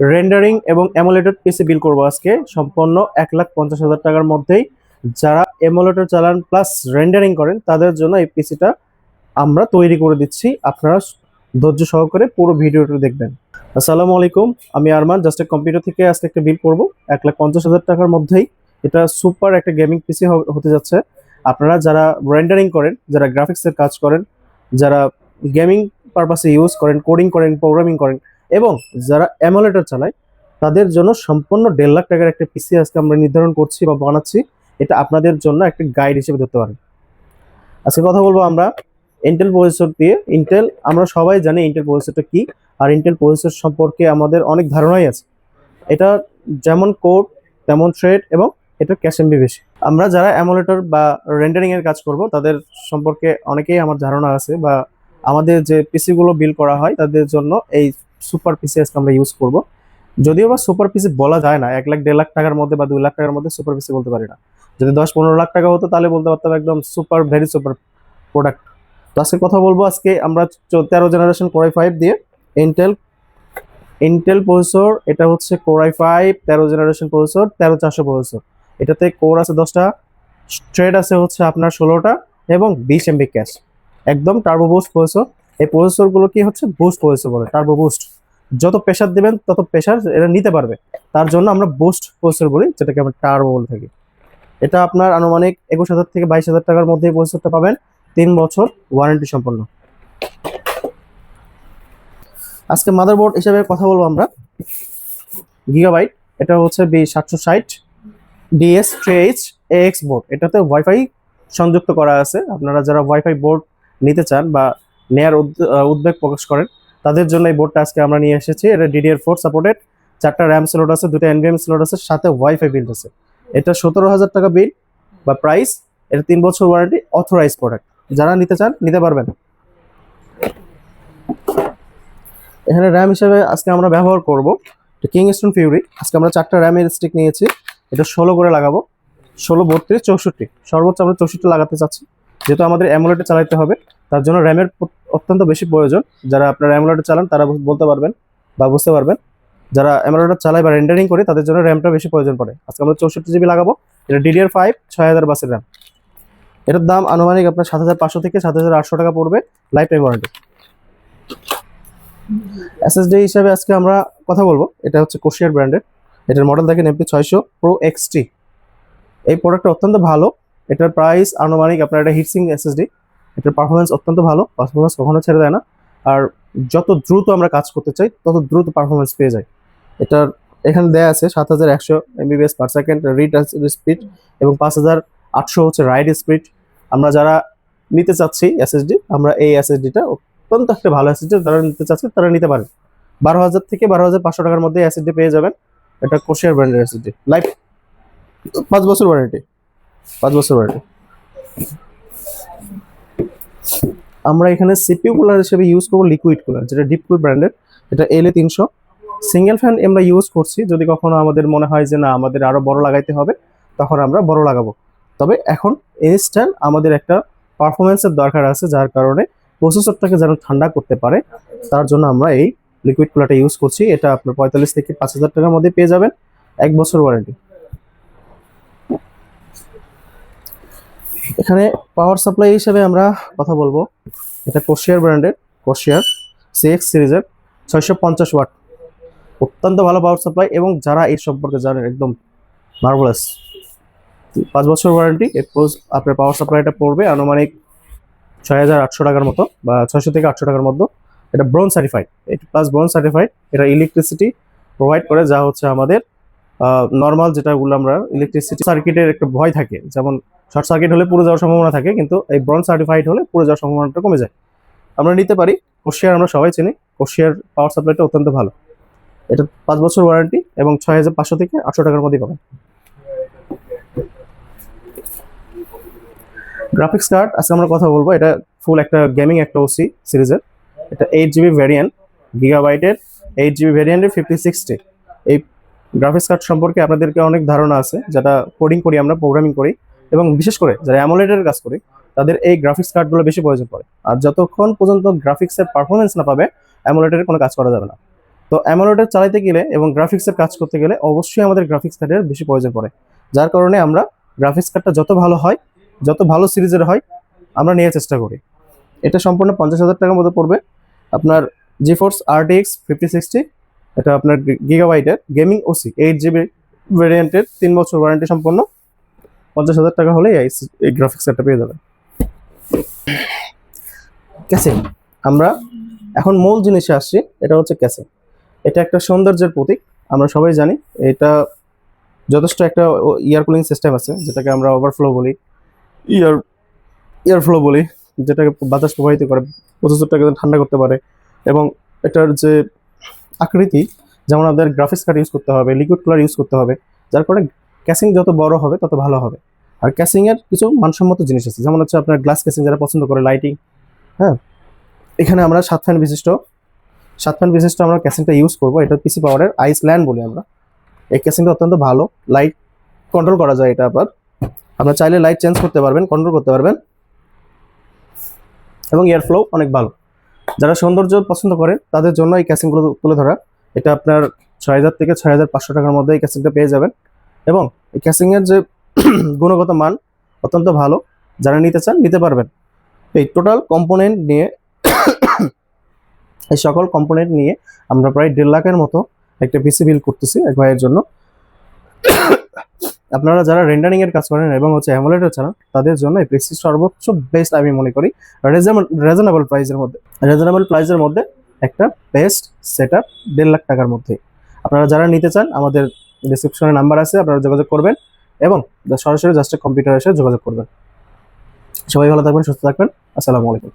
Rendering এবং এমুলেটেড পিসি বিল করবো আজকে সম্পূর্ণ 1,50,000 টাকার মধ্যেই। যারা এমুলেটর চালান প্লাস রেন্ডারিং করেন তাদের জন্য এই পিসিটা আমরা তৈরি করে দিচ্ছি। আপনারা ধৈর্য সহকারে পুরো ভিডিওটা দেখবেন। আসসালামু আলাইকুম, আমি আরমান জাস্ট কম্পিউটার থেকে আজকে একটা বিল করব 1,50,000 টাকার মধ্যেই। এটা সুপার একটা গেমিং পিসি হতে যাচ্ছে। আপনারা যারা রেন্ডারিং করেন, যারা গ্রাফিক্সের কাজ করেন, যারা গেমিং পারপাসে ইউজ করেন, কোডিং করেন, প্রোগ্রামিং করেন এবং যারা এমুলেটর চালায় তাদের জন্য সম্পূর্ণ 1.5 লাখ টাকার একটা পিসি আজকে আমরা নির্ধারণ করছি বা বানাচ্ছি। এটা আপনাদের জন্য একটা গাইড হিসেবে ধরতে পারেন। আজকে কথা বলবো আমরা ইন্টেল প্রসেসর দিয়ে। ইন্টেল আমরা সবাই জানি ইন্টেল প্রসেসরটা কি, আর ইন্টেল প্রসেসর সম্পর্কে আমাদের অনেক ধারণাই আছে। এটা যেমন কোড তেমন থ্রেড এবং এটা ক্যাশ এমবি বেশি। আমরা যারা এমুলেটর বা রেন্ডারিং এর কাজ করব তাদের সম্পর্কে অনেকেই আমার ধারণা আছে, বা আমাদের যে পিসি গুলো বিল করা হয় তাদের জন্য এই সুপার পিসি আজকে আমরা ইউজ করব। যদিও বা সুপার পিসি বলা যায় না, 1 লাখ 1.5 লাখ টাকার মধ্যে বা 2 লাখ টাকার মধ্যে সুপার পিসি বলতে পারি না। যদি 10-15 লাখ টাকা হতো তাহলে বলতে পারতাম একদম সুপার ভেরি সুপার প্রোডাক্ট। তো আজকে কথা বলবো আজকে আমরা 13 জেনারেশন কোরাই 5 দিয়ে ইন্টেল ইন্টেল প্রসেসর। এটা হচ্ছে কোরাই 5 13 জেনারেশন প্রসেসর, 13400 প্রসেসর। এটাতে কোর আছে 10টা, থ্রেড আছে হচ্ছে আপনার 16টা এবং 20 এমবি ক্যাশ। একদম টার্বো বুস্ট প্রসেসর। এই প্রসেসরগুলো কি হচ্ছে বুস্ট প্রসেসর বলে, টার্বো বুস্ট। যত প্রেসার দিবেন তত প্রেসার এটা নিতে পারবে, তার জন্য আমরা বুস্ট প্রসেসর বলি, যেটাকে আমরা টার্বো বলে থাকি। এটা আপনার আনুমানিক 21,000 থেকে 22,000 টাকার মধ্যে এই প্রসেসরটা পাবেন, 3 বছর ওয়ারেন্টি সম্পন্ন। আজকে মাদারবোর্ড হিসেবে কথা বলবো আমরা গিগাবাইট। এটা হচ্ছে B760 DS3H AX বোর্ড। এটাতে ওয়াইফাই সংযুক্ত করা আছে। আপনারা যারা ওয়াইফাই বোর্ড নিতে চান বা নেয়ার উদ্বেগ প্রকাশ করেন তাদের জন্য এই বোর্ডটা আজকে আমরা নিয়ে এসেছি। এটা DDR4 সাপোর্টেড, 4টা র্যাম স্লট আছে, 2টা NVMe স্লট আছে, সাথে ওয়াইফাই বিল্ড আছে। এটা 17,000 টাকা বিল বা প্রাইস। এটা 3 বছর ওয়ারেন্টি, অথরাইজ প্রোডাক্ট। যারা নিতে চান নিতে পারবেন। এখানে র্যাম হিসেবে আজকে আমরা ব্যবহার করব কিংস্টোন ফিউরি। আজকে আমরা 4টা র্যামের স্টিক নিয়েছি। এটা 16 করে লাগাবো, 16, 32, 64। সর্বোচ্চ আমরা 64 লাগাতে চাচ্ছি, যেহেতু আমাদের অ্যামুলেটে চালাতে হবে। তার জন্য র্যামের অত্যন্ত বেশি প্রয়োজন। যারা আপনারা অ্যামুলেটে চালান তারা বলতে পারবেন বা বুঝতে পারবেন। যারা অ্যামুলেটে চালায় বা রেন্ডারিং করে তাদের জন্য র্যামটা বেশি প্রয়োজন পড়ে। আজকে আমরা 64 জিবি লাগাবো। এটা DDR5 6000 বাসের র্যাম। এটার দাম আনুমানিক আপনার 7,500 থেকে 7,800 টাকা পড়বে, লাইফ টাইম ওয়ারেন্টি। এসএসডি হিসেবে আজকে আমরা কথা বলবো, এটা হচ্ছে কোশিয়ার ব্র্যান্ডের। এটার মডেল দেখেন MP600 Pro XT। এই প্রোডাক্টটা অত্যন্ত ভালো। এটার প্রাইস আনুমানিক আপনার, এটা হিটসিং এসএসডি। এটার পারফরমেন্স অত্যন্ত ভালো, পারফরমেন্স কখনো ছেড়ে দেয় না। আর যত দ্রুত আমরা কাজ করতে চাই তত দ্রুত পারফরমেন্স পেয়ে যায়। এটার এখানে দেয়া আছে 7,100 MB/s রিড স্পিড এবং 5,800 হচ্ছে রাইড স্পিড। আমরা যারা নিতে চাচ্ছি এসএসডি, আমরা এই এসএসডিটা অত্যন্ত একটা ভালো এসএসডি, যারা নিতে চাচ্ছে তারা নিতে পারেন। 12,000 থেকে 12,500 টাকার মধ্যে এসএসডি পেয়ে যাবেন। এটা কোশিয়ার ব্র্যান্ডের এসএসডি, লাইফ 5 বছর ওয়ারেন্টি, 5 বছর ওয়ারেন্টি। আমরা এখানে সিপিইউ কুলার হিসেবে ইউজ করবো লিকুইড কুলার, যেটা ডিপকুল ব্র্যান্ডের। এটা LA300 সিঙ্গেল ফ্যান আমরা ইউজ করছি। যদি কখনো আমাদের মনে হয় যে না আমাদের আরো বড় লাগাইতে হবে, তখন আমরা বড় লাগাবো। তবে এখন ইনস্ট্যান্ট আমাদের একটা পারফরমেন্সের দরকার আছে, যার কারণে প্রসেসরটাকে যেন ঠান্ডা করতে পারে তার জন্য আমরা এই লিকুইড কুলারটা ইউজ করছি। এটা আপনার 45 থেকে 5,000 টাকার মধ্যে পেয়ে যাবেন, 1 বছর ওয়ারেন্টি। এখানে পাওয়ার সাপ্লাই হিসেবে আমরা কথা বলবো, এটা কোশিয়ার ব্র্যান্ডের কোশিয়ার CX সিরিজের 650 ওয়াট। অত্যন্ত ভালো পাওয়ার সাপ্লাই, এবং যারা এর সম্পর্কে জানেন একদম মার্ভেলাস। 5 বছর ওয়ারেন্টি। আপনার পাওয়ার সাপ্লাইটা পড়বে আনুমানিক 6,800 টাকার মতো বা 600 থেকে 800 টাকার মধ্যে। এটা ব্রোঞ্জ সার্টিফাইড, এটা প্লাস ব্রোঞ্জ সার্টিফাইড। এটা ইলেকট্রিসিটি প্রোভাইড করে, যা হচ্ছে আমাদের নর্মাল যেটাগুলো আমরা ইলেকট্রিসিটি সার্কিটের একটা ভয় থাকে, যেমন শর্ট সার্কিট হলে পুরো যাওয়ার সম্ভাবনা থাকে, কিন্তু এই ব্রোঞ্জ সার্টিফাইড হলে পুরো যাওয়ার সম্ভাবনাটা কমে যায়। আমরা নিতে পারি। কোশিয়ার আমরা সবাই চিনি, কোশিয়ার পাওয়ার সাপ্লাইটা অত্যন্ত ভালো। এটা 5 বছর ওয়ারেন্টি এবং 6,500 থেকে 800 টাকার মধ্যে পাবেন। গ্রাফিক্স কার্ড আজকে আমরা কথা বলবো, এটা ফুল একটা গেমিং একটা ওসি সিরিজের। এটা 8 GB ভ্যারিয়েন্ট, গিগাবাইটের 8 GB ভ্যারিয়েন্টের 5060। এই গ্রাফিক্স কার্ড সম্পর্কে আপনাদেরকে অনেক ধারণা আছে, যেটা কোডিং করি আমরা, প্রোগ্রামিং করি, এবং বিশেষ করে যারা অ্যামোলেডের কাজ করি তাদের এই গ্রাফিক্স কার্ডগুলো বেশি প্রয়োজন পড়ে। আর যতক্ষণ পর্যন্ত গ্রাফিক্সের পারফরমেন্স না পাবে অ্যামোলেডের কোনো কাজ করা যাবে না। তো অ্যামোলেড চালাতে গেলে এবং গ্রাফিক্সের কাজ করতে গেলে অবশ্যই আমাদের গ্রাফিক্স কার্ডের বেশি প্রয়োজন পড়ে, যার কারণে আমরা গ্রাফিক্স কার্ডটা যত ভালো হয়, যত ভালো সিরিজের হয় আমরা নেওয়ার চেষ্টা করি। এটা সম্পূর্ণ 50,000 টাকার মধ্যে পড়বে। আপনার জিফোর্স RTX 5060, এটা আপনার গিগাবাইটের গেমিং ওসি 8 GB ভ্যারিয়েন্টের 3 বছর ওয়ারেন্টি সম্পন্ন। 50,000 টাকা হলেই এই গ্রাফিক্স কার্ডটা পেয়ে যাবেন। ক্যাসিং, আমরা এখন মূল জিনিসে আসছি, এটা হচ্ছে ক্যাসিং। এটা একটা সৌন্দর্যের প্রতীক, আমরা সবাই জানি। এটা যথেষ্ট একটা ইয়ার কুলিং সিস্টেম আছে, যেটাকে আমরা ওভারফ্লো বলি, ইয়ার এয়ারফ্লো বলি, যেটাকে বাতাস প্রবাহিত করে প্রসেসরটাকে ঠান্ডা করতে পারে। এবং এটার যে আকৃতি, যেমন আমাদের গ্রাফিক্স কার্ড ইউজ করতে হবে, লিকুইড কুলার ইউজ করতে হবে, যার কারণে ক্যাসিং যত বড় হবে তত ভালো হবে। আর ক্যাসিংয়ের কিছু মানসম্মত জিনিস আছে, যেমন হচ্ছে আপনার গ্লাস ক্যাসিং যারা পছন্দ করে, লাইটিং। হ্যাঁ, এখানে আমরা 7 ফ্যান বিশিষ্ট আমরা ক্যাসিংটা ইউজ করবো। এটা পিসি পাওয়ারের আইসল্যান্ড বলি আমরা। এই ক্যাসিংটা অত্যন্ত ভালো, লাইট কন্ট্রোল করা যায় এটা। আবার আপনার চাইলে লাইট চেঞ্জ করতে পারবেন, কন্ট্রোল করতে পারবেন, এবং এয়ার ফ্লো অনেক ভালো। যারা সৌন্দর্য পছন্দ করে তাদের জন্য এই ক্যাসিংগুলো তুলে ধরা। এটা আপনার 6,000 থেকে 6,500 টাকার মধ্যে এই ক্যাসিংটা পেয়ে যাবেন। এবং এই ক্যাসিংয়ের যে গুণগত মান অত্যন্ত ভালো, যারা নিতে চান নিতে পারবেন। এই টোটাল কম্পোনেন্ট নিয়ে এই সকল কম্পোনেন্ট নিয়ে আমরা প্রায় 1.5 লাখের মতো একটা পিসি বিল করতেছি এক ভাইয়ের জন্য। আপনারা যারা রেন্ডারিং এর কাজ করেন এবং হচ্ছে অ্যামোলেডের চালান, তাদের জন্য এই পিসি সর্বোচ্চ বেস্ট আমি মনে করি। রিজনেবল প্রাইসের মধ্যে একটা বেস্ট সেটআপ 1.5 লাখ টাকার মধ্যে। আপনারা যারা নিতে চান, আমাদের ডিসক্রিপশনে নাম্বার আছে, আপনারা যোগাযোগ করবেন এবং সরাসরি জাস্ট কম্পিউটার এসে যোগাযোগ করবেন। সবাই ভালো থাকবেন, সুস্থ থাকবেন। আসসালামু আলাইকুম।